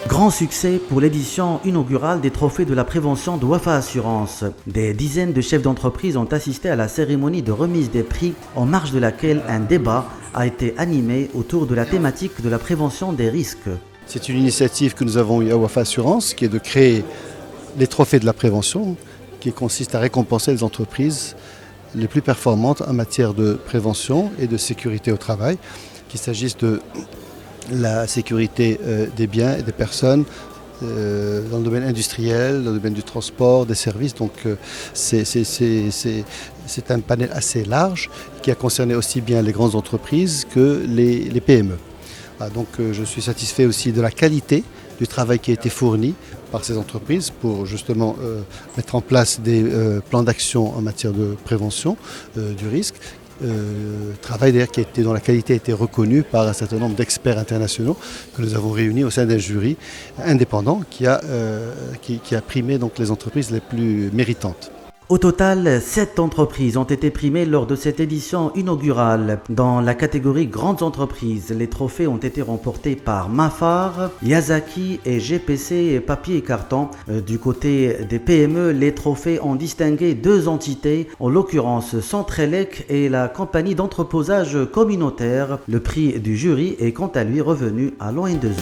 Grand succès pour l'édition inaugurale des trophées de la prévention de Wafa Assurance. Des dizaines de chefs d'entreprise ont assisté à la cérémonie de remise des prix, en marge de laquelle un débat a été animé autour de la thématique de la prévention des risques. C'est une initiative que nous avons eue à Wafa Assurance, qui est de créer les trophées de la prévention, qui consiste à récompenser les entreprises les plus performantes en matière de prévention et de sécurité au travail, qu'il s'agisse de la sécurité des biens et des personnes dans le domaine industriel, dans le domaine du transport, des services. Donc c'est un panel assez large qui a concerné aussi bien les grandes entreprises que les PME. Donc je suis satisfait aussi de la qualité du travail qui a été fourni par ces entreprises pour justement mettre en place des plans d'action en matière de prévention du risque. Travail d'ailleurs dont la qualité a été reconnue par un certain nombre d'experts internationaux que nous avons réunis au sein d'un jury indépendant qui a primé donc les entreprises les plus méritantes. Au total, 7 entreprises ont été primées lors de cette édition inaugurale. Dans la catégorie grandes entreprises, les trophées ont été remportés par Mafar, Yazaki et GPC Papier et Carton. Du côté des PME, les trophées ont distingué 2 entités, en l'occurrence Centrelec et la compagnie d'entreposage communautaire. Le prix du jury est quant à lui revenu à l'ON2E.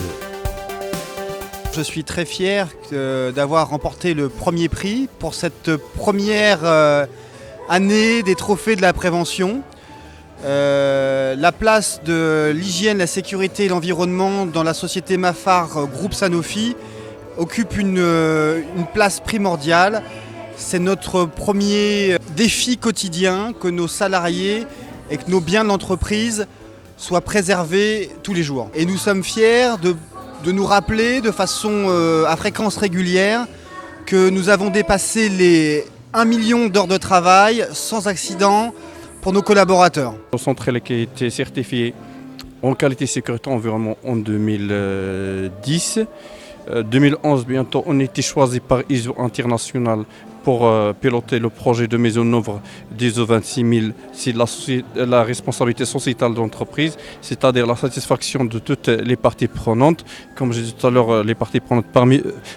Je suis très fier d'avoir remporté le premier prix pour cette première année des trophées de la prévention. La place de l'hygiène, la sécurité et l'environnement dans la société Mafar Groupe Sanofi occupe une place primordiale. C'est notre premier défi quotidien que nos salariés et que nos biens de l'entreprise soient préservés tous les jours. Et nous sommes fiers de nous rappeler de façon à fréquence régulière que nous avons dépassé les 1 million d'heures de travail sans accident pour nos collaborateurs. Centrelec a été certifié en qualité sécurité environnement en 2010. 2011, bientôt, on a été choisi par ISO International pour piloter le projet de mise en œuvre d'ISO 26000. C'est la responsabilité sociétale de l'entreprise, c'est-à-dire la satisfaction de toutes les parties prenantes. Comme je disais tout à l'heure, les parties prenantes,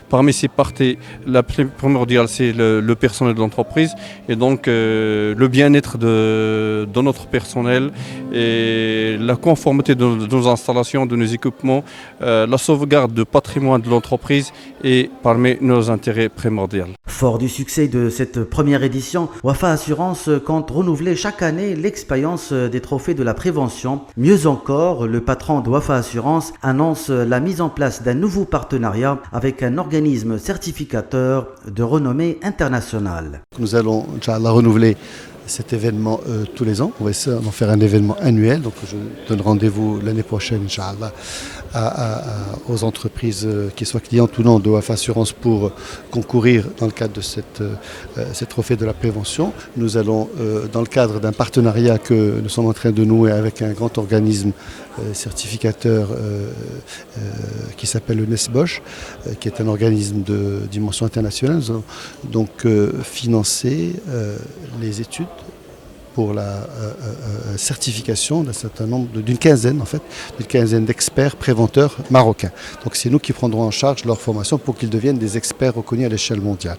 parmi ces parties, la primordiale, c'est le personnel de l'entreprise. Et donc, le bien-être de notre personnel et la conformité de nos installations, de nos équipements, la sauvegarde du patrimoine de l'entreprise est parmi nos intérêts primordiaux. Fort du succès de cette première édition, Wafa Assurance compte renouveler chaque année l'expérience des trophées de la prévention. Mieux encore, le patron de Wafa Assurance annonce la mise en place d'un nouveau partenariat avec un organisme certificateur de renommée internationale. Nous allons, Inch'Allah, renouveler cet événement tous les ans. On va essayer d'en faire un événement annuel. Donc je donne rendez-vous l'année prochaine, Inch'Allah, aux entreprises qui soient clientes ou non de Wafa Assurance pour concourir dans le cadre de cette trophée de la prévention. Nous allons, dans le cadre d'un partenariat que nous sommes en train de nouer avec un grand organisme certificateur qui s'appelle le NESBOSH, qui est un organisme de dimension internationale. Nous allons donc financer les études pour la certification d'une quinzaine d'experts préventeurs marocains. Donc c'est nous qui prendrons en charge leur formation pour qu'ils deviennent des experts reconnus à l'échelle mondiale.